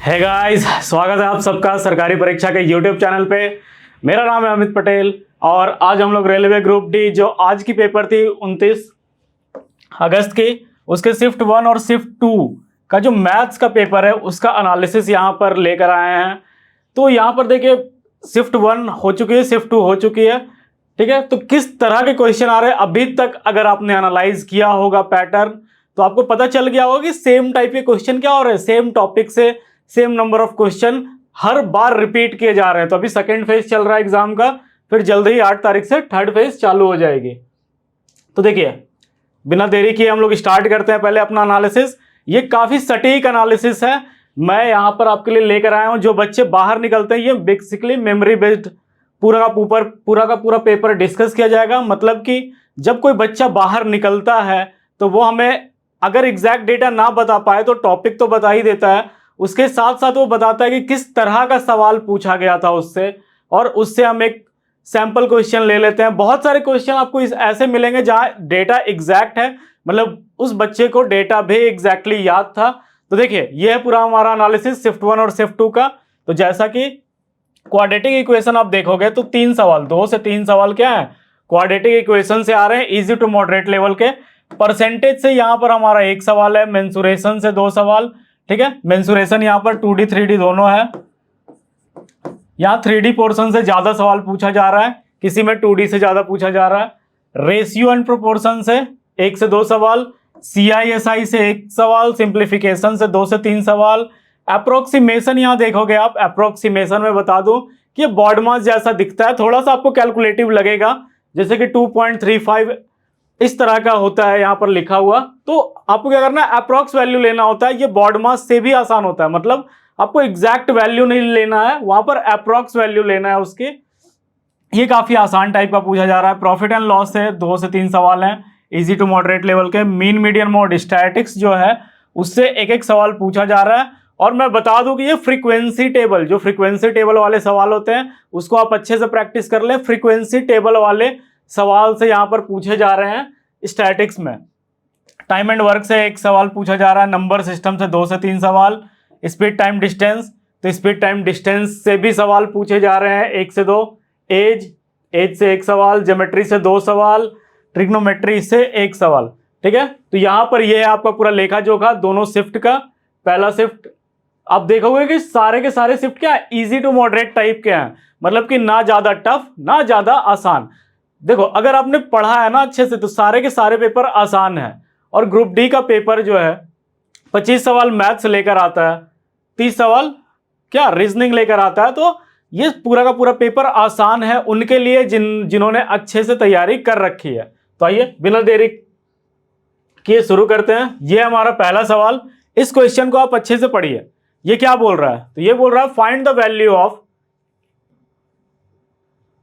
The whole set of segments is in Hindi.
है गाइस, स्वागत है आप सबका सरकारी परीक्षा के यूट्यूब चैनल पे। मेरा नाम है अमित पटेल और आज हम लोग रेलवे ग्रुप डी जो आज की पेपर थी 29 अगस्त की, उसके शिफ्ट 1 और शिफ्ट 2 का जो मैथ्स का पेपर है उसका एनालिसिस यहाँ पर लेकर आए हैं। तो यहाँ पर देखिए शिफ्ट 1 हो चुकी है, शिफ्ट 2 हो चुकी है, ठीक है। तो किस तरह के क्वेश्चन आ रहे हैं अभी तक अगर आपने एनालाइज किया होगा पैटर्न तो आपको पता चल गया होगा कि सेम टाइप के क्वेश्चन क्या हो रहे हैं, सेम टॉपिक से same number of question her bar repeat किए जा रहे हैं। तो अभी सेकंड फेज चल रहा है एग्जाम का, फिर जल्द ही 8 तारीख से थर्ड फेज चालू हो जाएगी। तो देखिए बिना देरी किए हम लोग स्टार्ट करते हैं पहले अपना एनालिसिस। ये काफी सटीक एनालिसिस है, मैं यहाँ पर आपके लिए लेकर आया हूँ। जो बच्चे बाहर निकलते हैं ये बेसिकली मेमोरी बेस्ड पूरा का पूरा पेपर डिस्कस किया जाएगा। मतलब कि जब कोई बच्चा बाहर निकलता है तो वो हमें अगर एग्जैक्ट डेटा ना बता पाए तो टॉपिक तो बता ही देता है, उसके साथ साथ वो बताता है कि किस तरह का सवाल पूछा गया था उससे, और उससे हम एक सैंपल क्वेश्चन ले लेते हैं। बहुत सारे क्वेश्चन आपको ऐसे मिलेंगे जहां डेटा एग्जैक्ट है, मतलब उस बच्चे को डेटा भी एग्जैक्टली याद था। तो देखिए यह है पूरा हमारा एनालिसिस शिफ्ट 1 और शिफ्ट 2 का। तो जैसा कि क्वाड्रेटिक इक्वेशन आप देखोगे तो 3 सवाल, 2 से 3 सवाल क्या है, क्वाड्रेटिक इक्वेशन से आ रहे हैं, इजी टू मॉडरेट लेवल के। परसेंटेज से यहां पर हमारा 1 सवाल है, मेंसुरेशन से 2 सवाल, ठीक है। मेंसुरेशन यहां पर 2D 3D दोनों है। यहां 3D पोर्शन से ज्यादा सवाल पूछा जा रहा है, किसी में 2D से ज्यादा पूछा जा रहा है। रेशियो एंड प्रोपोर्शन से 1 से 2 सवाल, CISI से 1 सवाल, सिंप्लीफिकेशन से 2 से 3 सवाल। अप्रोक्सीमेशन यहां देखोगे आप, अप्रोक्सीमेशन में बता दूं कि बॉड मास जैसा दिखता है, थोड़ा सा आपको कैलकुलेटिव लगेगा, जैसे कि 2.35 इस तरह का होता है यहाँ पर लिखा हुआ। तो आपको क्या करना है, अप्रॉक्स वैल्यू लेना होता है। ये बॉड मास से भी आसान होता है, मतलब आपको एग्जैक्ट वैल्यू नहीं लेना है, वहां पर अप्रॉक्स वैल्यू लेना है उसकी। ये काफी आसान टाइप का पूछा जा रहा है। प्रॉफिट एंड लॉस से 2 से 3 सवाल हैं, इजी टू मॉडरेट लेवल के। मीन मीडियन मोड स्टैटिक्स जो है उससे एक सवाल पूछा जा रहा है। और मैं बता दूं कि ये फ्रीक्वेंसी टेबल, जो फ्रीक्वेंसी टेबल वाले सवाल होते हैं उसको आप अच्छे से प्रैक्टिस कर ले। फ्रीक्वेंसी टेबल वाले सवाल से यहां पर पूछे जा रहे हैं स्टैटिक्स में। टाइम एंड वर्क से 1 सवाल पूछा जा रहा है, नंबर सिस्टम से 2 से 3 सवाल, स्पीड टाइम डिस्टेंस, तो स्पीड टाइम डिस्टेंस से भी सवाल पूछे जा रहे हैं 1 से 2। एज से 1 सवाल, ज्योमेट्री से 2 सवाल, ट्रिग्नोमेट्री से 1 सवाल, ठीक है। तो यहां पर यह है आपका पूरा लेखा जोखा दोनों शिफ्ट का। पहला शिफ्ट आप देखोगे कि सारे के सारे शिफ्ट क्या है, इजी टू मॉडरेट टाइप के हैं, मतलब कि ना ज्यादा टफ ना ज्यादा आसान। देखो अगर आपने पढ़ा है ना अच्छे से तो सारे के सारे पेपर आसान है। और ग्रुप डी का पेपर जो है 25 सवाल मैथ्स लेकर आता है, 30 सवाल क्या रीजनिंग लेकर आता है। तो ये पूरा का पूरा पेपर आसान है उनके लिए जिन्होंने अच्छे से तैयारी कर रखी है। तो आइए बिना देरी किए शुरू करते हैं। ये हमारा पहला सवाल, इस क्वेश्चन को आप अच्छे से पढ़िए। ये क्या बोल रहा है, तो ये बोल रहा है फाइंड द वैल्यू ऑफ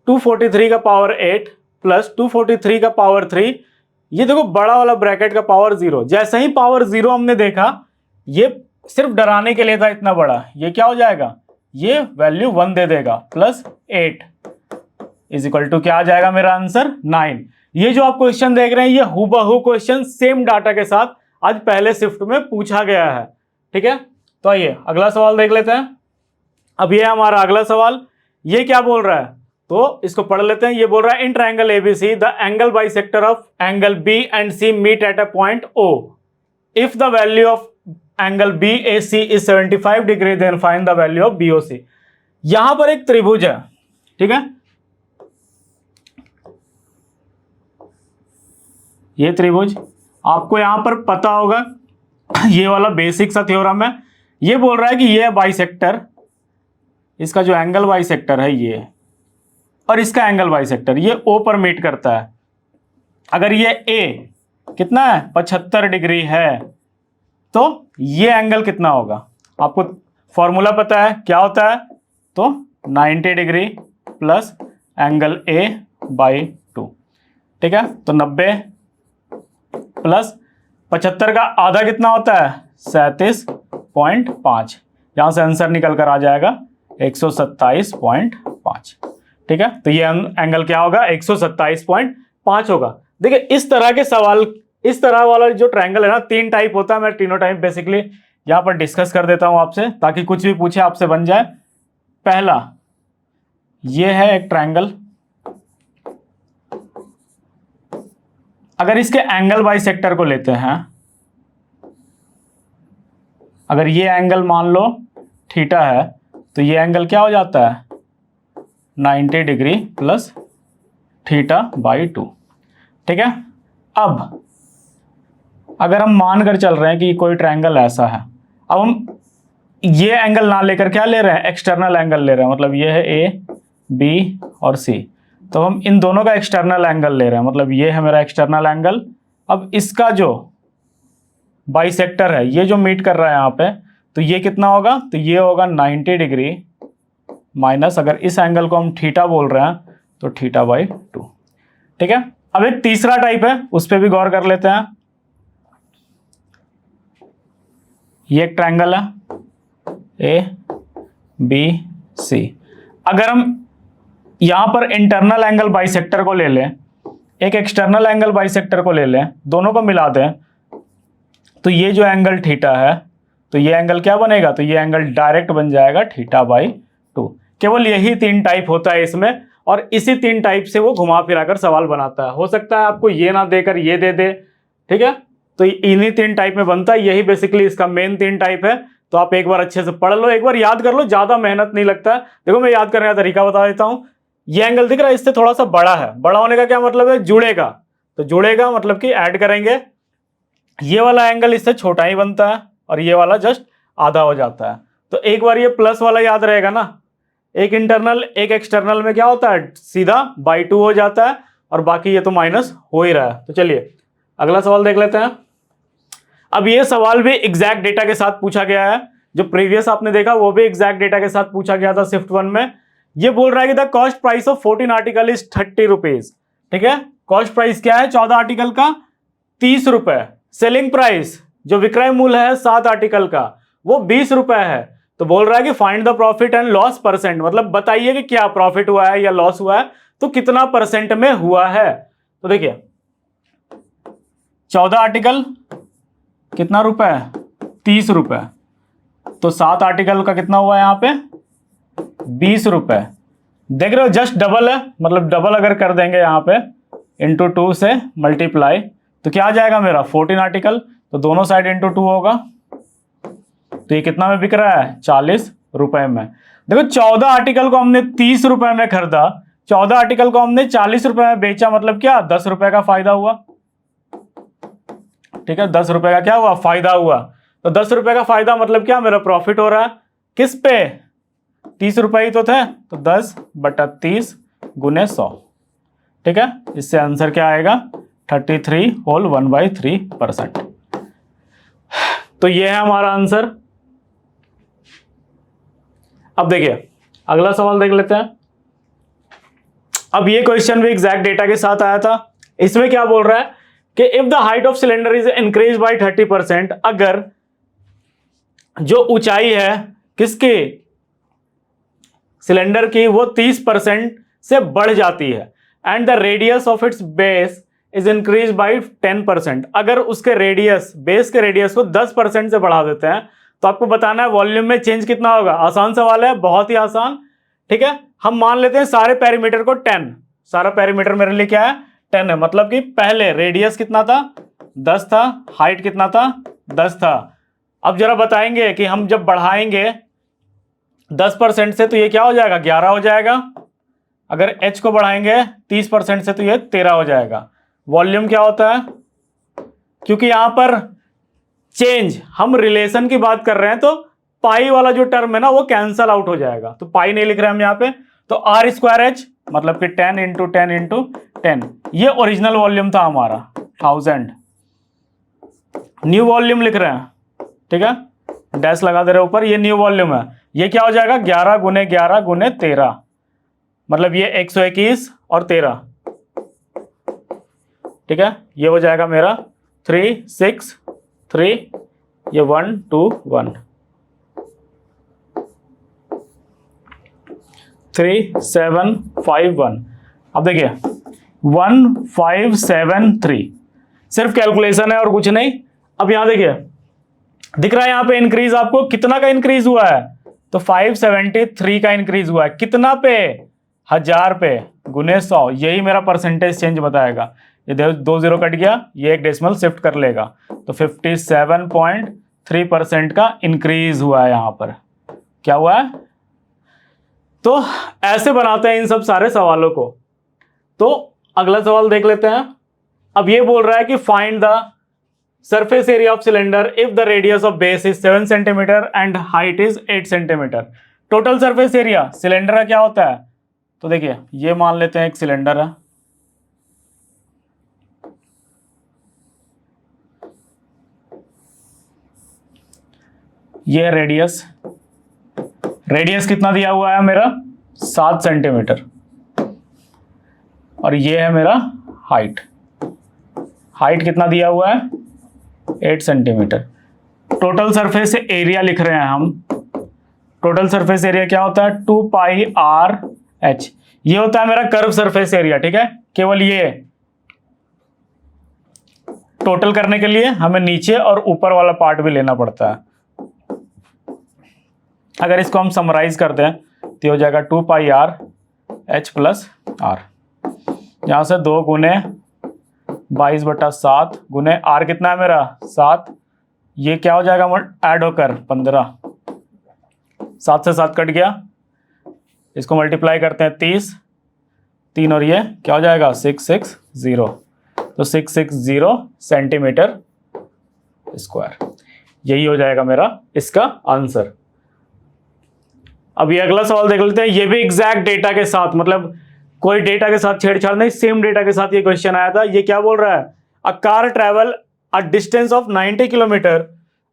243 का पावर 8 प्लस 243 का पावर 3। ये देखो बड़ा वाला ब्रैकेट का पावर 0, जैसे ही पावर 0 हमने देखा ये सिर्फ डराने के लिए था इतना बड़ा, ये क्या हो जाएगा, ये वैल्यू 1 दे देगा, प्लस 8 इज इक्वल टू क्या आ जाएगा मेरा आंसर 9। ये जो आप क्वेश्चन देख रहे हैं ये हूबहू क्वेश्चन सेम डाटा के साथ आज पहले शिफ्ट में पूछा गया है, ठीक है। तो आइए अगला सवाल देख लेते हैं। अब ये हमारा अगला सवाल, ये क्या बोल रहा है तो इसको पढ़ लेते हैं। ये बोल रहा है in triangle ABC the angle bisector of angle B and C meet at a point O. If the value of angle B A C is 75 degree then find the value of B O C. यहां पर एक त्रिभुज है, ठीक है। ये त्रिभुज आपको यहां पर पता होगा, ये वाला बेसिक सा थ्योरम है। ये बोल रहा है कि ये बाइसेक्टर, इसका जो एंगल बाइसेक्टर है ये, और इसका एंगल बाइसेक्टर ये O पर मीट करता है। अगर ये A कितना है 75 डिग्री है तो ये एंगल कितना होगा, आपको फॉर्मूला पता है क्या होता है, तो 90 degree plus angle A by 2, ठीक है। तो 90 प्लस 75 का आधा कितना होता है 37.5, यहां से आंसर निकल कर आ जाएगा 127.5, ठीक है। तो ये एंगल क्या होगा 127.5 होगा। देखिए इस तरह के सवाल, इस तरह वाला जो ट्रायंगल है ना, 3 टाइप होता है, मैं तीनों टाइप बेसिकली यहाँ पर डिस्कस कर देता हूँ आपसे, ताकि कुछ भी पूछे आपसे बन जाए। पहला, ये है एक ट्रायंगल, अगर इसके एंगल बाइसेक्टर को लेते हैं, अगर ये एंगल मान लो थीटा है, तो ये एंगल क्या हो जाता है 90 डिग्री प्लस थीटा बाई 2। ठीक है। अब अगर हम मानकर चल रहे हैं कि कोई ट्रायंगल ऐसा है, अब हम ये एंगल ना लेकर क्या ले रहे हैं, एक्सटर्नल एंगल ले रहे हैं। मतलब ये है ए, बी और सी, तो हम इन दोनों का एक्सटर्नल एंगल ले रहे हैं। मतलब ये है मेरा एक्सटर्नल एंगल। अब इसका जो बाइसेक्टर है, ये जो मीट कर रहा है यहाँ पे, तो ये कितना होगा, तो ये होगा 90 डिग्री माइनस, अगर इस एंगल को हम थीटा बोल रहे हैं तो थीटा बाई 2। ठीक है। अब एक तीसरा टाइप है, उस पर भी गौर कर लेते हैं। ये एक ट्रायंगल है ए बी सी, अगर हम यहां पर इंटरनल एंगल बाइसेक्टर को ले लें, एक एक्सटर्नल एंगल बाइसेक्टर को ले लें, दोनों को मिला दें, तो ये जो एंगल थीटा है, तो ये एंगल क्या बनेगा, तो ये एंगल डायरेक्ट बन जाएगा थीटा बाई 2। केवल यही 3 टाइप होता है इसमें, और इसी 3 टाइप से वो घुमा फिरा कर सवाल बनाता है। हो सकता है आपको ये ना देकर ये दे दे। ठीक है, तो इन्हीं 3 टाइप में बनता है, यही बेसिकली इसका मेन 3 टाइप है। तो आप एक बार अच्छे से पढ़ लो, एक बार याद कर लो, ज्यादा मेहनत नहीं लगता है। देखो मैं याद करने का तरीका बता देता हूं। ये एंगल दिख रहा है, इससे थोड़ा सा बड़ा है, बड़ा होने का क्या मतलब है, जुड़ेगा। तो जुड़ेगा मतलब कि ऐड करेंगे, ये वाला एंगल इससे छोटा ही बनता है और ये वाला जस्ट आधा हो जाता है। तो एक बार ये प्लस वाला याद रहेगा ना, एक इंटरनल एक एक्सटर्नल में क्या होता है, सीधा बाई 2 हो जाता है, और बाकी ये तो माइनस हो ही रहा है। तो चलिए अगला सवाल देख लेते हैं। अब ये सवाल भी एग्जैक्ट डेटा के साथ पूछा गया है, जो प्रीवियस आपने देखा वो भी एग्जैक्ट डेटा के साथ पूछा गया था शिफ्ट 1 में। ये बोल रहा है कि the cost price of 14 article is 30 rupees. ठीक है, कॉस्ट प्राइस क्या है 14 आर्टिकल का 30 रुपए। सेलिंग प्राइस जो विक्रय मूल्य है 7 आर्टिकल का वो 20 रुपए है। तो बोल रहा है कि find the profit and loss percent, मतलब बताइए कि क्या प्रॉफिट हुआ है या लॉस हुआ है, तो कितना परसेंट में हुआ है। तो देखिए 14 आर्टिकल कितना रुपए, 30 रुपए, तो 7 आर्टिकल का कितना हुआ यहाँ पे 20 रुपए। देख रहे हो जस्ट डबल है, मतलब डबल अगर कर देंगे यहाँ पे इंटू 2 से मल्टीप्लाई, तो क्या आ जाएगा मेरा 14 आर्टिकल, तो दोनों साइड इंटू 2 होगा। तो ये कितना में बिक रहा है 40 रुपए में। देखो 14 आर्टिकल को हमने 30 रुपए में खरीदा, 14 आर्टिकल को हमने 40 रुपए में बेचा, मतलब क्या 10 रुपए का फायदा हुआ। ठीक है, 10 रुपए का क्या हुआ फायदा हुआ। तो 10 रुपए का फायदा मतलब क्या मेरा प्रॉफिट हो रहा है, किस पे 30 रुपए ही तो थे, तो 10/30 गुने 100। ठीक है, इससे आंसर क्या आएगा 33 होल 1/3%। तो ये है हमारा आंसर। अब देखिए अगला सवाल देख लेते हैं। अब ये क्वेश्चन भी एग्जैक्ट डेटा के साथ आया था। इसमें क्या बोल रहा है कि if the height of cylinder is increase by 30%, अगर जो ऊंचाई है किसकी सिलेंडर की वो 30% से बढ़ जाती है, and the radius of its base is increase by 10%, अगर उसके रेडियस बेस के रेडियस को 10% से बढ़ा देते हैं, तो आपको बताना है वॉल्यूम में चेंज कितना होगा। आसान सवाल है, बहुत ही आसान। ठीक है, हम मान लेते हैं सारे पैरामीटर को 10, सारा पैरामीटर मेरे लिए क्या है 10 है, मतलब कि पहले रेडियस कितना था 10 था, हाइट कितना था 10 था। अब जरा बताएंगे कि हम जब बढ़ाएंगे 10% से तो ये क्या हो जाएगा 11 हो जाएगा, अगर h को बढ़ाएंगे 30% से तो ये 13 हो जाएगा। वॉल्यूम क्या होता है, क्योंकि यहां पर चेंज हम रिलेशन की बात कर रहे हैं, तो पाई वाला जो टर्म है ना वो कैंसल आउट हो जाएगा, तो पाई नहीं लिख रहे हम यहाँ पे, तो r²h मतलब कि 10 × 10 × 10, ये ओरिजिनल वॉल्यूम था हमारा 1000। न्यू वॉल्यूम लिख रहे हैं, ठीक है, डैश लगा दे रहे ऊपर, ये न्यू वॉल्यूम है। ये क्या हो जाएगा 11 × 11 × 13, मतलब ये 121 और 13। ठीक है, ये हो जाएगा मेरा 3 6 3, ये 1 2 1 3 7 5 1। अब देखिए 1 5 7 3, सिर्फ कैलकुलेशन है और कुछ नहीं। अब यहां देखिए दिख रहा है यहाँ पे इंक्रीज आपको, कितना का इंक्रीज हुआ है? तो 573 का इंक्रीज हुआ है। कितना पे? 1000 पे गुने 100। यही मेरा परसेंटेज चेंज बताएगा। ये 2 0 कट गया, ये एक डेसिमल शिफ्ट कर लेगा, तो 57.3% का इंक्रीज हुआ है यहाँ पर। क्या हुआ है? तो ऐसे बनाते हैं इन सब सारे सवालों को। तो अगला सवाल देख लेते हैं। अब ये बोल रहा है कि find the surface area of cylinder if the radius of base is 7 centimetre and height is 8 centimetre. Total surface area cylinder का क्या होता है? तो देखिए, ये मान लेते हैं एक सिलेंडर है, ये रेडियस कितना दिया हुआ है मेरा? 7 सेंटीमीटर। और ये है मेरा हाइट कितना दिया हुआ है? 8 सेंटीमीटर। टोटल सरफेस एरिया लिख रहे हैं हम। टोटल सरफेस एरिया क्या होता है? 2 पाई आर एच। ये होता है मेरा कर्व सरफेस एरिया, ठीक है। केवल ये टोटल करने के लिए हमें नीचे और ऊपर वाला पार्ट भी लेना पड़ता है। अगर इसको हम समराइज कर दें तो हो जाएगा 2 पाई आर एच प्लस आर। यहां से 2 गुने 22/7 गुने आर कितना है मेरा? 7। ये क्या हो जाएगा? ऐड होकर 15। 7 से 7 कट गया, इसको मल्टीप्लाई करते हैं 30, 3 और ये क्या हो जाएगा? 660। तो 660 सेंटीमीटर स्क्वायर। यही हो जाएगा मेरा इसका आंसर। अब ये अगला सवाल देख लेते हैं। ये भी एग्जैक्ट डेटा के साथ, मतलब कोई डेटा के साथ छेड़छाड़ नहीं, सेम डेटा के साथ ये क्वेश्चन आया था। ये क्या बोल रहा है? A car travel a distance of 90 kilometre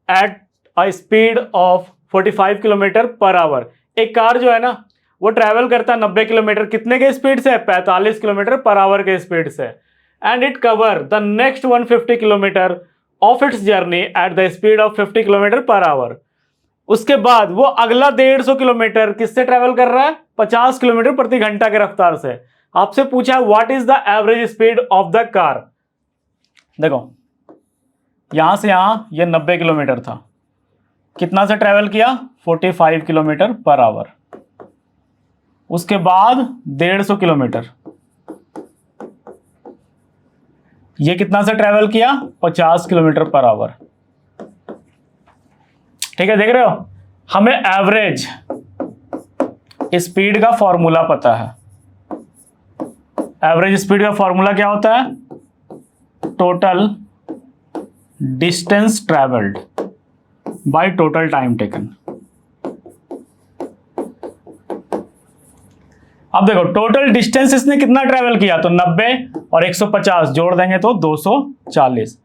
at a speed of 45 kilometre per hour. एक कार जो है ना, वो ट्रैवल करता है 90 किलोमीटर, कितने के स्पीड से? 45 किलोमीटर पर आवर के स्पीड से। And it cover the next 150 kilometre of its journey at the speed of 50 kilometre per hour. उसके बाद वो अगला 150 किलोमीटर किससे ट्रैवल कर रहा है? 50 किलोमीटर प्रति घंटा के रफ्तार से। आपसे पूछा what is the average speed of the car. देखो, यहां से यहां ये 90 किलोमीटर था, कितना से ट्रैवल किया? 45 किलोमीटर पर आवर। उसके बाद 150 किलोमीटर, ये कितना से ट्रैवल किया? 50 किलोमीटर पर आवर। ठीक है, देख रहे हो? हमें एवरेज स्पीड का फॉर्मूला पता है। एवरेज स्पीड का फॉर्मूला क्या होता है? Total distance travelled by total time taken. अब देखो, टोटल डिस्टेंस इसने कितना ट्रैवल किया? तो 90 और 150 जोड़ देंगे तो 240।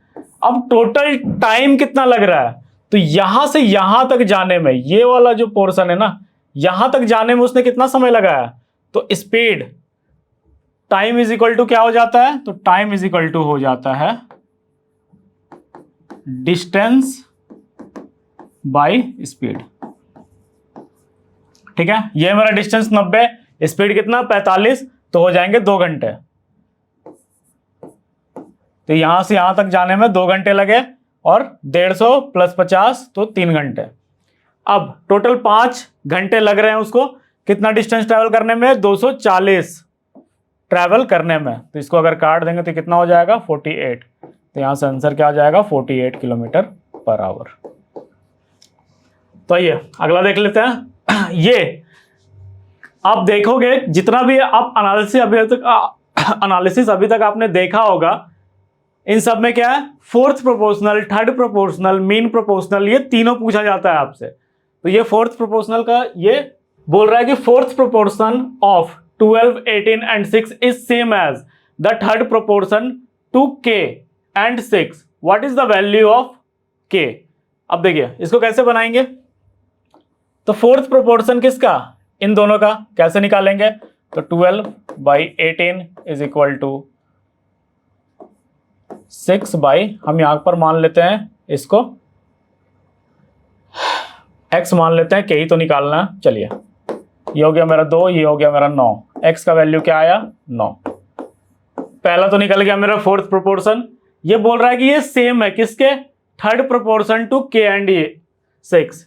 अब टोटल टाइम कितना लग रहा है? तो यहां से यहां तक जाने में, ये वाला जो पोर्शन है ना, यहां तक जाने में उसने कितना समय लगाया? तो speed time is equal to क्या हो जाता है? तो टाइम इज इक्वल टू हो जाता है डिस्टेंस बाय स्पीड। ठीक है, ये मेरा डिस्टेंस 90, स्पीड कितना? 45, तो हो जाएंगे 2 घंटे। तो यहां से यहां तक जाने में 2 घंटे लगे और 150 प्लस 50 तो 3 घंटे। अब टोटल 5 घंटे लग रहे हैं उसको कितना डिस्टेंस ट्रैवल करने में? 240 ट्रैवल करने में। तो इसको अगर काट देंगे तो कितना हो जाएगा? 48। तो यहां से आंसर क्या आ जाएगा? 48 किलोमीटर पर आवर। तो ये अगला देख लेते हैं। ये आप देखोगे जितना भी आप एनालिसिस अभी तक आपने देखा होगा, इन सब में क्या है? Fourth proportional, third proportional, mean proportional, ये तीनों पूछा जाता है आपसे। तो ये फोर्थ प्रोपोर्शनल का ये बोल रहा है कि fourth proportion of 12, 18 and 6 is same as the third proportion to k and 6। What is the value of k? अब देखिए इसको कैसे बनाएंगे। तो फोर्थ प्रोपोर्शन किसका? इन दोनों का। कैसे निकालेंगे? तो 12/18 इज इक्वल टू 6 बाई, हम यहां पर मान लेते हैं इसको x मान लेते हैं, के ही तो निकालना है। चलिए, ये हो गया मेरा 2, ये हो गया मेरा 9। x का वैल्यू क्या आया? 9। पहला तो निकल गया मेरा फोर्थ प्रोपोर्शन। ये बोल रहा है कि ये सेम है किसके? थर्ड प्रोपोर्शन टू के एंड ए 6।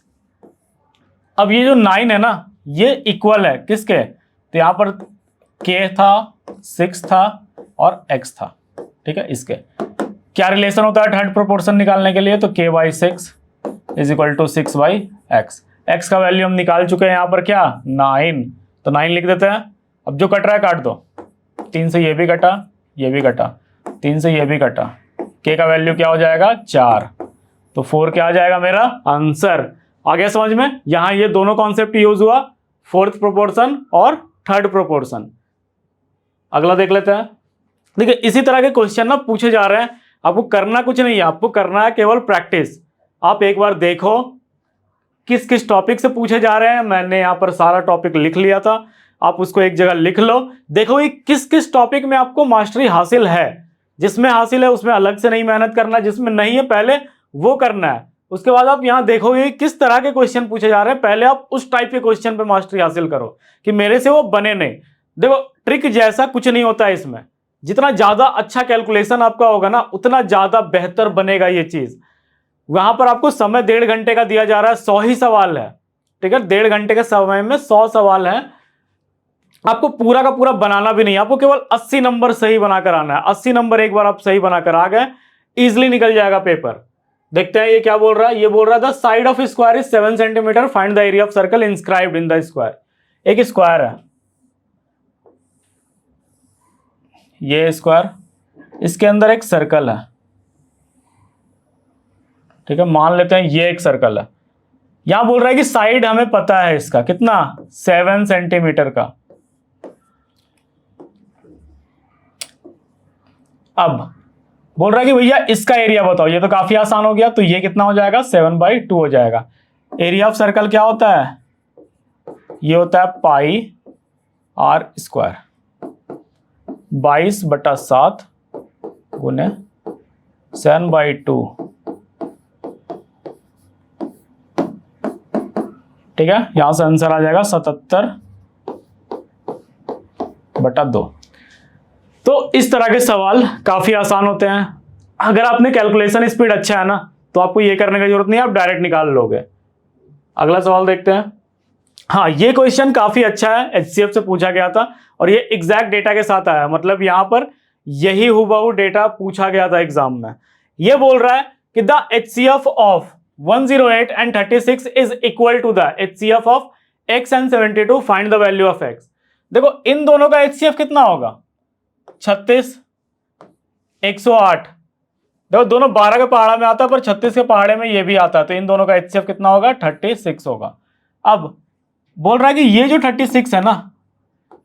अब ये जो 9 है ना, ये इक्वल है किसके, तो यहां पर k था, 6 था और x था, ठीक है। इसके क्या रिलेशन होता है थर्ड प्रोपोर्शन निकालने के लिए, तो k by 6 is equal to 6 by X. X का वैल्यू हम निकाल चुके हैं यहाँ पर क्या, 9, तो 9 लिख देते हैं। अब जो कट रहा है काट दो, 3 से ये भी कटा, ये भी कटा, 3 से ये भी कटा, k का वैल्यू क्या हो जाएगा 4, तो 4 क्या आ जाएगा मेरा आंसर। आ गया समझ में, यहाँ ये दोनों कॉन्सेप्ट यूज हुआ, फोर्थ प्रोपोर्शन और थर्ड प्रोपोर्शन। अगला देख लेते हैं। देखिए इसी तरह के क्वेश्चन ना पूछे जा रहे हैं, आपको करना कुछ नहीं है, आपको करना है केवल प्रैक्टिस। आप एक बार देखो किस किस टॉपिक से पूछे जा रहे हैं, मैंने यहाँ पर सारा टॉपिक लिख लिया था, आप उसको एक जगह लिख लो, देखो ये किस किस टॉपिक में आपको मास्टरी हासिल है। जिसमें हासिल है उसमें अलग से नहीं मेहनत करना, जिसमें नहीं है पहले वो करना है। उसके बाद आप यहाँ देखोगे किस तरह के क्वेश्चन पूछे जा रहे हैं, पहले आप उस टाइप के क्वेश्चन पे मास्टरी हासिल करो कि मेरे से वो बने नहीं। देखो ट्रिक जैसा कुछ नहीं होता है इसमें, जितना ज्यादा अच्छा कैलकुलेशन आपका होगा ना उतना ज्यादा बेहतर बनेगा ये चीज। वहां पर आपको समय 1.5 घंटे का दिया जा रहा है, 100 ही सवाल है, ठीक है। 1.5 घंटे के समय में 100 सवाल है, आपको पूरा का पूरा बनाना भी नहीं, आपको केवल 80 नंबर सही बनाकर आना है। 80 नंबर एक बार आप सही बनाकर आ गए, इजिली निकल जाएगा पेपर। देखते हैं ये क्या बोल रहा है। ये बोल रहा है the side of square is 7 centimetre, find the area of circle inscribed in the square. एक स्क्वायर है, ये स्क्वायर, इसके अंदर एक सर्कल है, ठीक है। मान लेते हैं ये एक सर्कल है। यहां बोल रहा है कि साइड हमें पता है इसका कितना, 7 सेंटीमीटर का। अब बोल रहा है कि भैया इसका एरिया बताओ, ये तो काफी आसान हो गया, तो ये कितना हो जाएगा 7/2 हो जाएगा। एरिया ऑफ सर्कल क्या होता है, ये होता है पाई आर स्क्वायर, 22/7 गुने 7/2, ठीक है। यहां से आंसर आ जाएगा 77/2। तो इस तरह के सवाल काफी आसान होते हैं। अगर आपने कैलकुलेशन स्पीड अच्छा है ना तो आपको ये करने की जरूरत नहीं है, आप डायरेक्ट निकाल लोगे। अगला सवाल देखते हैं। हाँ ये क्वेश्चन काफी अच्छा है, एचसीएफ से पूछा गया था और ये एग्जैक्ट डेटा के साथ आया, मतलब यहां पर यही हुबहू डेटा पूछा गया था एग्जाम में। ये बोल रहा है कि the HCF of 108 and 36 is equal to the HCF of x and 72, find the value of x। देखो इन दोनों का HCF कितना होगा, 36, 108। देखो दोनों 12 के पहाड़ा में आता है पर 36 के पहाड़े में ये भी आता है, तो इन दोनों का HCF कितना होगा 36 होगा। अब बोल रहा है कि ये जो 36 है ना,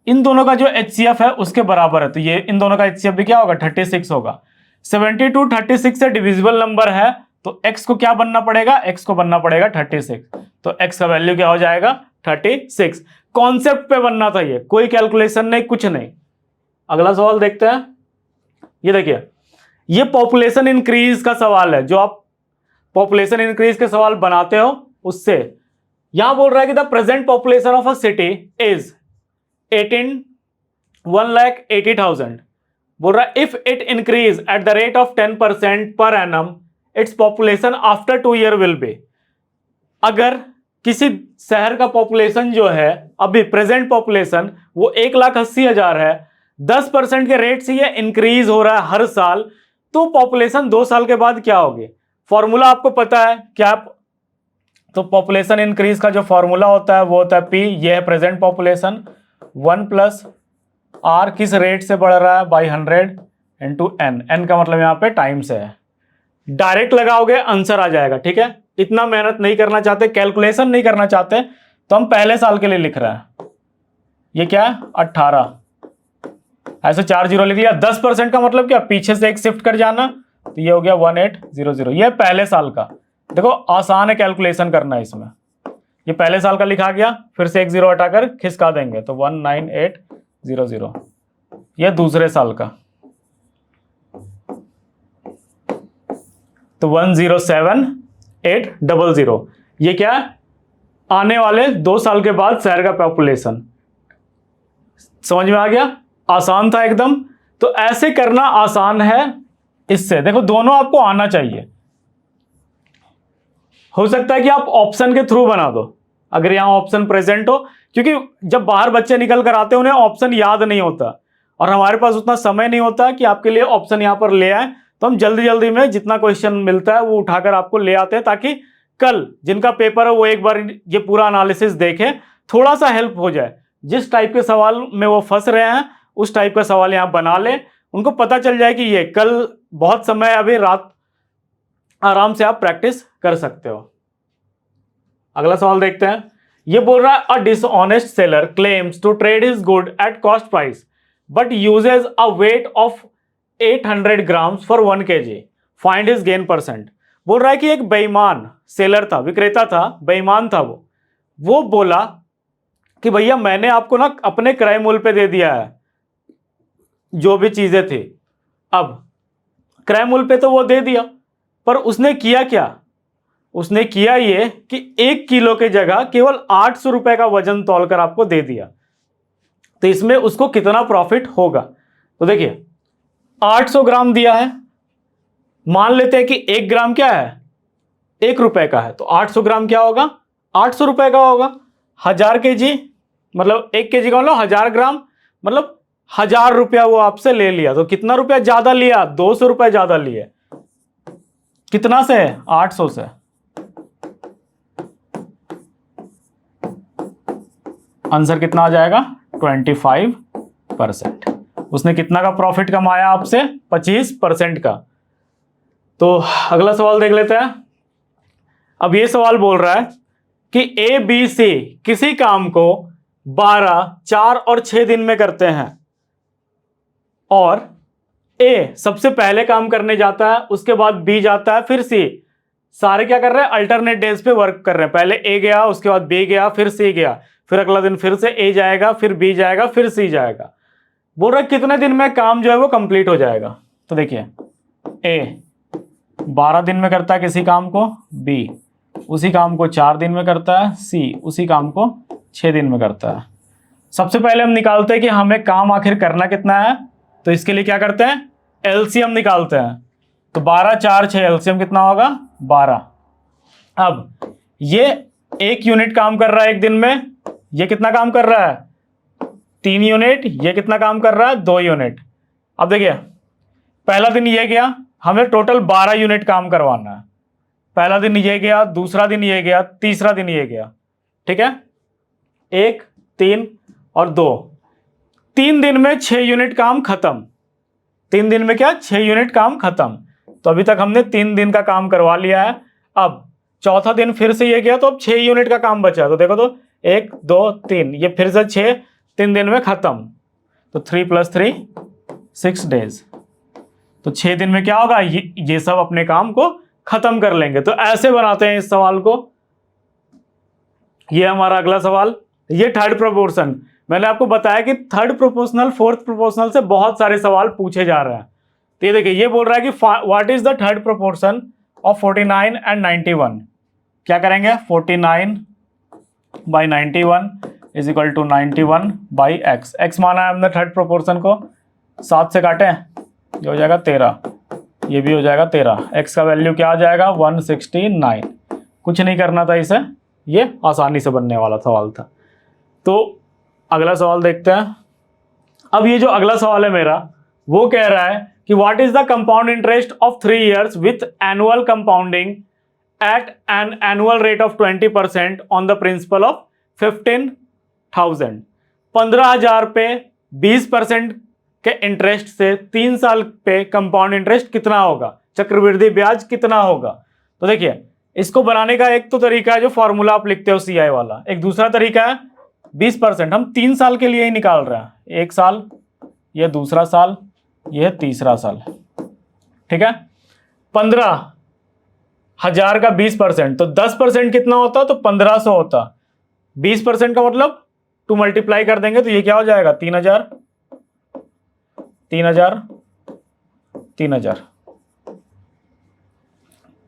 इन दोनों का जो HCF है उसके बराबर है, तो ये इन दोनों का HCF भी क्या होगा 36 होगा। 72 36 से डिविजिबल नंबर है, तो x को क्या बनना पड़ेगा, x को बनना पड़ेगा 36, तो x का वैल्यू क्या हो जाएगा 36। कॉन्सेप्ट पे बनना था ये, कोई कैलकुलेशन नहीं, कुछ नहीं। अगला सवाल देखते हैं। ये देखिए ये पॉपुलेशन इंक्रीज का सवाल है, जो आप पॉपुलेशन इंक्रीज के सवाल बनाते हो उससे। यहां बोल रहा है कि the present population of a city is 1,80,000। बोल रहा है if it increase at the rate of 10% per annum, its population after 2 year will be. अगर किसी शहर का पॉपुलेशन जो है अभी प्रेजेंट पॉपुलेशन वो 1,80,000 है, 10% के रेट से ये इंक्रीज हो रहा है हर साल, तो पॉपुलेशन 2 साल के बाद क्या होगी। फॉर्मूला आपको पता है क्या, तो पॉपुलेशन इंक्रीज का जो फॉर्मूला होता है वो होता है पी, ये है प्रेजेंट पॉपुलेशन, 1 + r किस रेट से बढ़ रहा है बाई 100 इंटू एन, एन का मतलब यहाँ पे टाइम से है। डायरेक्ट लगाओगे आंसर आ जाएगा, ठीक है। इतना मेहनत नहीं करना चाहते, कैलकुलेशन नहीं करना चाहते, तो हम पहले साल के लिए लिख रहे हैं। ये क्या है 18, ऐसे 4 जीरो लिख लिया। 10% का मतलब क्या, पीछे से एक शिफ्ट कर जाना, तो ये हो गया 1800। ये पहले साल का, देखो आसान है कैलकुलेशन करना इसमें। ये पहले साल का लिखा गया, फिर से एक जीरो हटाकर खिसका देंगे तो 19800। ये दूसरे साल का, तो 107,800। ये क्या है, आने वाले 2 साल के बाद शहर का पॉपुलेशन। समझ में आ गया, आसान था एकदम। तो ऐसे करना आसान है इससे। देखो दोनों आपको आना चाहिए, हो सकता है कि आप ऑप्शन के थ्रू बना दो अगर यहाँ ऑप्शन प्रेजेंट हो, क्योंकि जब बाहर बच्चे निकल कर आते हैं उन्हें ऑप्शन याद नहीं होता और हमारे पास उतना समय नहीं होता कि आपके लिए ऑप्शन यहाँ पर ले आए, तो हम जल्दी जल्दी में जितना क्वेश्चन मिलता है वो उठाकर आपको ले आते हैं ताकि कल जिनका पेपर है वो एक बार ये पूरा एनालिसिस देखें, थोड़ा सा हेल्प हो जाए। जिस टाइप के सवाल में वो फंस रहे हैं उस टाइप का सवाल यहाँ बना ले, उनको पता चल जाए कि ये कल बहुत समय अभी रात आराम से आप प्रैक्टिस कर सकते हो। अगला सवाल देखते हैं। ये बोल रहा है a dishonest seller claims to trade his good at cost price but uses a weight of 800 grams for 1 kg, find his gain percent. बोल रहा है कि एक बेईमान सेलर था, विक्रेता था, बेईमान था वो बोला कि भैया मैंने आपको ना अपने क्रय मूल्य पे दे दिया है जो भी चीजें थी। अब क्रय मूल्य पे तो वो दे दिया, पर उसने किया क्या, उसने किया ये कि 1 किलो की जगह केवल 800 रुपए का वजन तौलकर आपको दे दिया, तो इसमें उसको कितना प्रॉफिट होगा। तो देखिए 800 ग्राम दिया है, मान लेते हैं कि 1 ग्राम क्या है, 1 रुपए का है, तो 800 ग्राम क्या होगा, 800 रुपए का होगा। 1000 kg मतलब 1 kg का मतलब 1000 ग्राम मतलब 1000 रुपया वो आपसे ले लिया, तो कितना रुपया ज्यादा लिया, 200 रुपए ज्यादा लिए। कितना से, 800 से। आंसर कितना आ जाएगा, 25%। उसने कितना का प्रॉफिट कमाया आपसे, 25% का। तो अगला सवाल देख लेते हैं। अब ये सवाल बोल रहा है कि ए बी सी किसी काम को 12, 4 और 6 दिन में करते हैं और ए सबसे पहले काम करने जाता है, उसके बाद बी जाता है, फिर सी। सारे क्या कर रहे हैं, अल्टरनेट डेज पे वर्क कर रहे हैं। पहले ए गया, उसके बाद बी गया, फिर सी गया, फिर अगला दिन फिर से ए जाएगा, फिर बी जाएगा, फिर सी जाएगा। बोल रहा है कितने दिन में काम जो है वो कंप्लीट हो जाएगा। तो देखिए ए 12 दिन में करता है किसी काम को, बी उसी काम को 4 दिन में करता है, सी उसी काम को 6 दिन में करता है। सबसे पहले हम निकालते हैं कि हमें काम आखिर करना कितना है, तो इसके लिए क्या करते हैं, एलसीएम निकालते हैं। तो 12, 4, 6 एलसीएम कितना होगा, 12। अब ये 1 यूनिट काम कर रहा है एक दिन में, ये कितना काम कर रहा है, 3 यूनिट, ये कितना काम कर रहा है, 2 यूनिट। अब देखिए पहला दिन ये गया, हमें टोटल 12 यूनिट काम करवाना है। पहला दिन ये गया, दूसरा दिन ये गया, तीसरा दिन ये गया, ठीक है, 1, 3 और 2। 3 दिन में 6 यूनिट काम खत्म। 3 दिन में क्या, 6 यूनिट काम खत्म। तो अभी तक हमने 3 दिन का काम करवा लिया है। अब चौथा दिन फिर से ये गया, तो अब 6 यूनिट का काम बचा। तो देखो तो 1, 2, 3, ये फिर से 6, 3 दिन में खत्म। तो 3 + 3 6 डेज। तो 6 दिन में क्या होगा, ये सब अपने काम को खत्म कर लेंगे। तो ऐसे बनाते हैं इस सवाल को। ये हमारा अगला सवाल, ये थर्ड प्रोपोर्शन। मैंने आपको बताया कि थर्ड प्रोपोर्शनल, फोर्थ प्रोपोर्शनल से बहुत सारे सवाल पूछे जा रहे हैं। तो ये देखिए ये बोल रहा है कि what is the third proportion of 49 and 91। क्या करेंगे, 49/91 is equal to 91/x। x माना है हमने थर्ड प्रोपोर्शन को, 7 से काटें, ये हो जाएगा 13, ये भी हो जाएगा 13। x का वैल्यू क्या आ जाएगा, 169। कुछ नहीं करना था इसे, ये आसानी से बनने वाला सवाल था। तो अगला सवाल देखते हैं। अब ये जो अगला सवाल है मेरा, वो कह रहा है कि what is the compound interest of 3 years with annual compounding at an annual rate of 20% on the principal of 15,000। 15,000 पे 20% के इंटरेस्ट से 3 साल पे कंपाउंड इंटरेस्ट कितना होगा, चक्रवृद्धि ब्याज कितना होगा। तो देखिए इसको बनाने का एक तो तरीका है जो फॉर्मूला आप लिखते हो सीआई वाला, एक दूसरा तरीका है 20%। हम 3 साल के लिए ही निकाल रहे हैं, 1 साल, यह दूसरा साल, यह तीसरा साल, ठीक है। 15,000 का 20%, तो 10% कितना होता, तो 1500 होता। 20% का मतलब 2 मल्टीप्लाई कर देंगे तो ये क्या हो जाएगा, 3,000, 3,000, 3,000।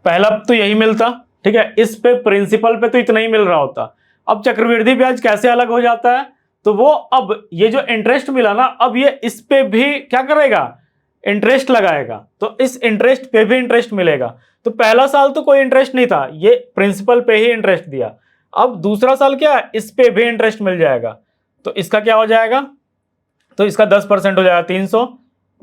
पहला तो यही मिलता, ठीक है। इस पे प्रिंसिपल पे तो इतना ही मिल रहा होता। अब चक्रवृद्धि ब्याज कैसे अलग हो जाता है, तो वो अब ये जो इंटरेस्ट मिला ना, अब ये इस पे भी क्या करेगा, इंटरेस्ट लगाएगा, तो इस इंटरेस्ट पे भी इंटरेस्ट मिलेगा। तो पहला साल तो कोई इंटरेस्ट नहीं था, ये प्रिंसिपल पे ही इंटरेस्ट दिया। अब दूसरा साल क्या है, इस पे भी इंटरेस्ट मिल जाएगा, तो इसका क्या हो जाएगा, तो इसका 10% हो जाएगा 300,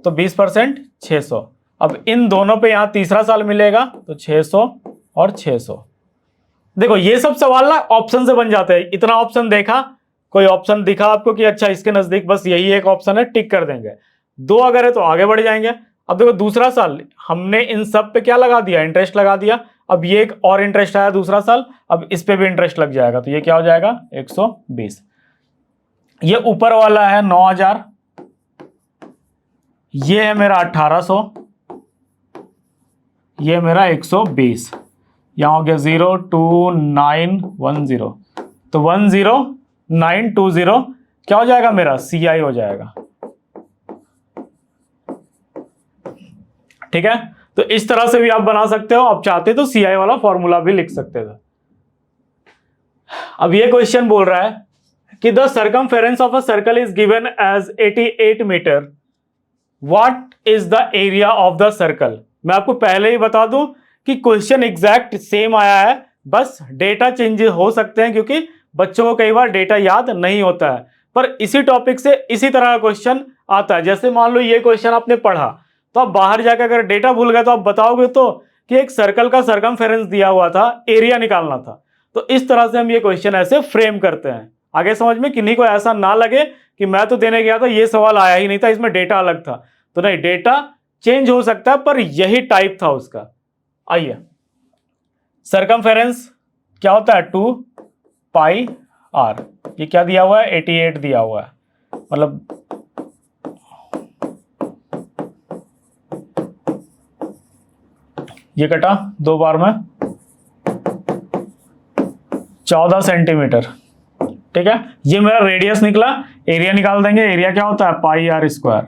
तो 20% 600। अब इन दोनों पे यहाँ तीसरा साल मिलेगा तो 600 और 600। देखो ये सब सवाल ना ऑप्शन से बन जाते हैं, इतना ऑप्शन देखा, कोई ऑप्शन दिखा आपको कि अच्छा इसके नजदीक बस यही एक ऑप्शन है, टिक कर देंगे। दो अगर है तो आगे बढ़ जाएंगे। अब देखो दूसरा साल हमने इन सब पे क्या लगा दिया, इंटरेस्ट लगा दिया। अब ये एक और इंटरेस्ट आया दूसरा साल, अब इस पे भी इंटरेस्ट लग जाएगा, तो ये क्या हो जाएगा 120। ये ऊपर वाला है 9000, ये है मेरा 1800, ये मेरा 120। यहां हो गया 02910, तो 10920 क्या हो जाएगा मेरा CI हो जाएगा। ठीक है, तो इस तरह से भी आप बना सकते हो, आप चाहते तो CI वाला फॉर्मूला भी लिख सकते थे। अब ये क्वेश्चन बोल रहा है कि the circumference of a circle is given as 88 metre, what is the area of the circle. मैं आपको पहले ही बता दूं कि क्वेश्चन एग्जैक्ट सेम आया है, बस डेटा चेंज हो सकते हैं क्योंकि बच्चों को कई बार डेटा याद नहीं होता है, पर इसी टॉपिक से इसी तरह का क्वेश्चन आता है। जैसे मान लो ये क्वेश्चन आपने पढ़ा, तो आप बाहर जाकर अगर डेटा भूल गए तो आप बताओगे तो कि एक सर्कल का सर्कमफेरेंस दिया हुआ था, एरिया निकालना था। तो इस तरह से हम ये क्वेश्चन ऐसे फ्रेम करते हैं। आगे समझ में किन्हीं को ऐसा ना लगे कि मैं तो देने गया था ये सवाल आया ही नहीं था, इसमें डेटा अलग था, तो नहीं, डेटा चेंज हो सकता है पर यही टाइप था उसका। आइए, सर्कमफेरेंस क्या होता है 2 पाई r, ये क्या दिया हुआ है 88 दिया हुआ है, मतलब ये कटा 2 बार में 14 सेंटीमीटर। ठीक है, ये मेरा रेडियस निकला, एरिया निकाल देंगे, एरिया क्या होता है पाई r स्क्वायर।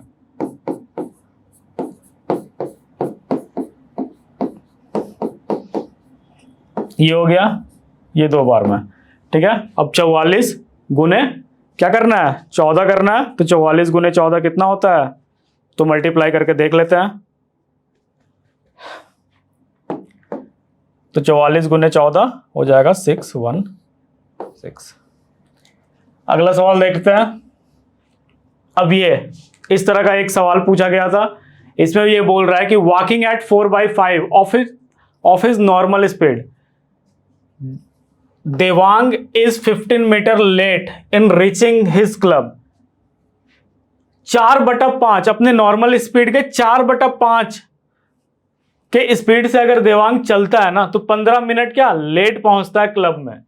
ये हो गया, ये 2 बार में। ठीक है, अब 44 गुने क्या करना है 14 करना है, तो 44 गुने 14 कितना होता है, तो मल्टीप्लाई करके देख लेते हैं। तो 44 गुने 14 हो जाएगा 616। अगला सवाल देखते हैं। अब ये इस तरह का एक सवाल पूछा गया था, इसमें ये बोल रहा है कि walking at 4/5 of his normal speed, Devang is 15 metre late in reaching his club. 4/5 अपने नॉर्मल स्पीड के 4/5 के स्पीड से अगर देवांग चलता है ना, तो 15 मिनट क्या लेट पहुंचता है क्लब में।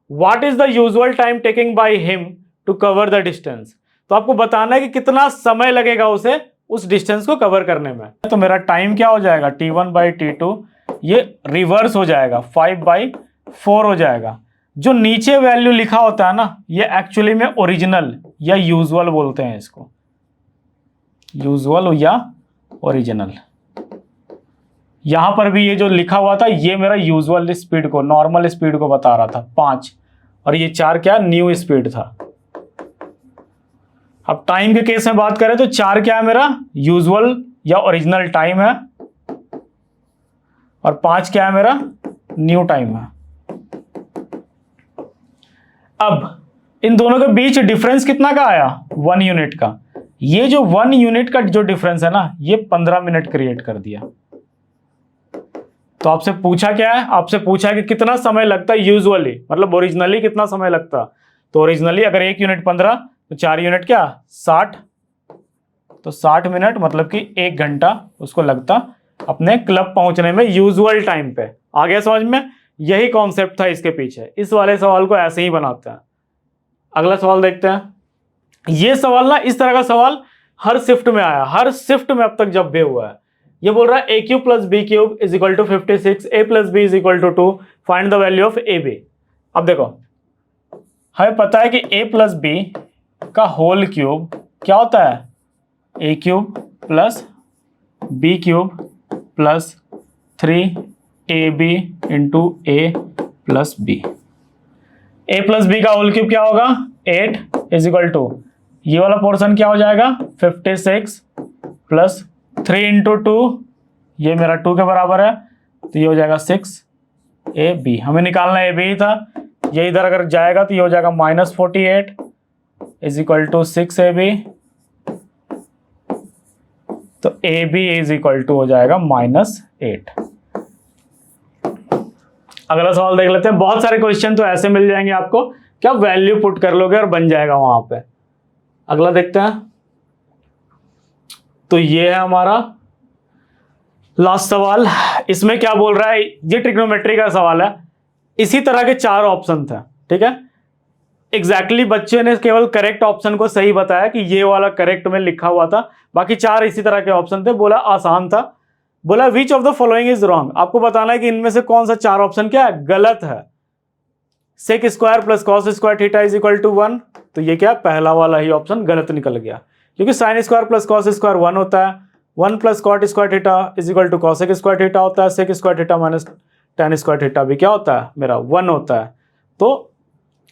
What is the usual time taking by him to cover the distance. तो आपको बताना है कि कितना समय लगेगा उसे उस डिस्टेंस को कवर करने में। तो मेरा टाइम क्या हो जाएगा T1/T2, ये रिवर्स हो जाएगा 5/4 हो जाएगा। जो नीचे वैल्यू लिखा होता है ना, ये एक्चुअली में ओरिजिनल या यूजुअल बोलते हैं इसको, यूजुअल या ओरिजिनल। यहां पर भी ये जो लिखा हुआ था ये मेरा यूजुअल स्पीड को, नॉर्मल स्पीड को बता रहा था 5, और ये 4 क्या न्यू स्पीड था। अब टाइम के केस में बात करें तो 4 क्या है मेरा यूजुअल या ओरिजिनल टाइम है, और 5 क्या है मेरा न्यू टाइम है। अब इन दोनों के बीच डिफरेंस कितना का आया 1 यूनिट का। ये जो 1 यूनिट का जो डिफरेंस है ना, ये 15 मिनट क्रिएट कर दिया। तो आपसे पूछा क्या है, आपसे पूछा है कि कितना समय लगता है यूजुअली, मतलब ओरिजिनली कितना समय लगता। तो ओरिजिनली अगर 1 यूनिट 15 तो 4 यूनिट क्या 60, तो 60 मिनट मतलब कि 1 घंटा उसको लगता अपने क्लब पहुंचने में यूजुअल टाइम पे। आ गया समझ में, यही कॉन्सेप्ट था इसके पीछे। इस वाले सवाल को ऐसे ही बनाते हैं। अगला सवाल देखते हैं। ये सवाल ना, इस तरह का सवाल हर शिफ्ट में आया, हर शिफ्ट में अब तक जब भी हुआ है। ये बोल रहा है a³ + b³ = 56, a + b = 2, find the value of ab। अब देखो हमें पता है कि a + b का होल क्यूब क्या होता है a³ + b³ + 3ab × a + b। a + b का होल क्यूब क्या होगा 8 = ये वाला पोर्शन क्या हो जाएगा 56 + 3 × 2, ये मेरा 2 के बराबर है, तो ये हो जाएगा 6AB। हमें निकालना AB ही था, ये इधर अगर जाएगा तो ये हो जाएगा -48 इज इक्वल टू 6AB। तो AB इज इक्वल टू हो जाएगा -8। अगला सवाल देख लेते हैं। बहुत सारे क्वेश्चन तो ऐसे मिल जाएंगे आपको कि आप वैल्यू पुट कर लोगे और बन जाएगा वहां पे। अगला देखते हैं। तो ये है हमारा लास्ट सवाल। इसमें क्या बोल रहा है, ये ट्रिग्नोमेट्री का सवाल है। इसी तरह के 4 ऑप्शन थे, ठीक है। एग्जैक्टली बच्चे ने केवल करेक्ट ऑप्शन को सही बताया कि ये वाला करेक्ट में लिखा हुआ था, बाकी 4 इसी तरह के ऑप्शन थे। बोला आसान था। बोला which of the following is wrong. आपको बताना है कि इनमें से कौन सा 4 ऑप्शन क्या है, गलत है। Sec square plus cos square theta is equal to 1। तो ये क्या, पहला वाला ही ऑप्शन गलत निकल गया, क्योंकि sine square plus cos square 1 होता है। 1 plus cot square theta is equal to cosec square theta होता है। Sec square theta minus tan square theta भी क्या होता है, मेरा 1 होता है। तो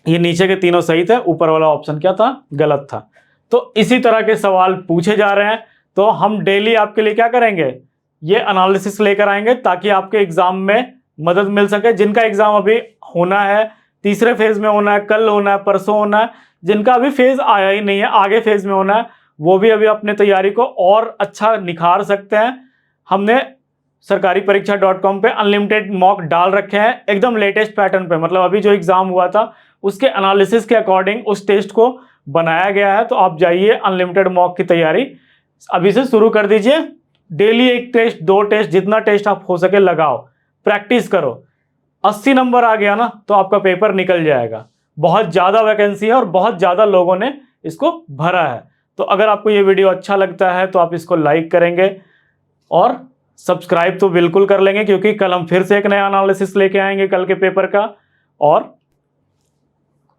ये नीचे के तीनों सही थे, ऊपर वाला ऑप्शन क्या था, गलत था। तो इसी तरह के सवाल पूछे जा रहे हैं। तो हम डेली आपके लिए क्या करेंगे, ये एनालिसिस लेकर आएंगे ताकि आपके एग्जाम में मदद मिल सके। जिनका एग्जाम अभी होना है, तीसरे फेज में होना है, कल होना है, परसों होना है, जिनका अभी फेज आया ही नहीं है, आगे फेज में होना है, वो भी अभी अपने तैयारी को और अच्छा निखार सकते हैं। हमने सरकारी परीक्षा.com पे अनलिमिटेड मॉक डाल रखे हैं, एकदम लेटेस्ट पैटर्न पे। मतलब अभी जो एग्जाम हुआ था उसके एनालिसिस के अकॉर्डिंग उस टेस्ट को बनाया गया है। तो आप जाइए, अनलिमिटेड मॉक की तैयारी अभी से शुरू कर दीजिए। डेली 1 टेस्ट 2 टेस्ट, जितना टेस्ट आप हो सके लगाओ, प्रैक्टिस करो। 80 नंबर आ गया ना तो आपका पेपर निकल जाएगा। बहुत ज़्यादा वैकेंसी है और बहुत ज़्यादा लोगों ने इसको भरा है। तो अगर आपको ये वीडियो अच्छा लगता है तो आप इसको लाइक करेंगे और सब्सक्राइब तो बिल्कुल कर लेंगे, क्योंकि कल हम फिर से एक नया एनालिसिस लेके आएंगे कल के पेपर का, और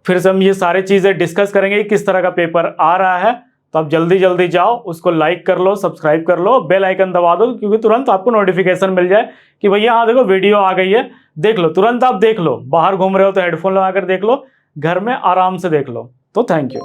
फिर से हम ये सारी चीज़ें डिस्कस करेंगे कि किस तरह का पेपर आ रहा है। तो आप जल्दी जल्दी जाओ, उसको लाइक कर लो, सब्सक्राइब कर लो, बेल आइकन दबा दो, क्योंकि तुरंत आपको नोटिफिकेशन मिल जाए कि भैया हाँ देखो वीडियो आ गई है, देख लो। तुरंत आप देख लो, बाहर घूम रहे हो तो हेडफोन लगा कर देख लो, घर में आराम से देख लो। तो थैंक यू।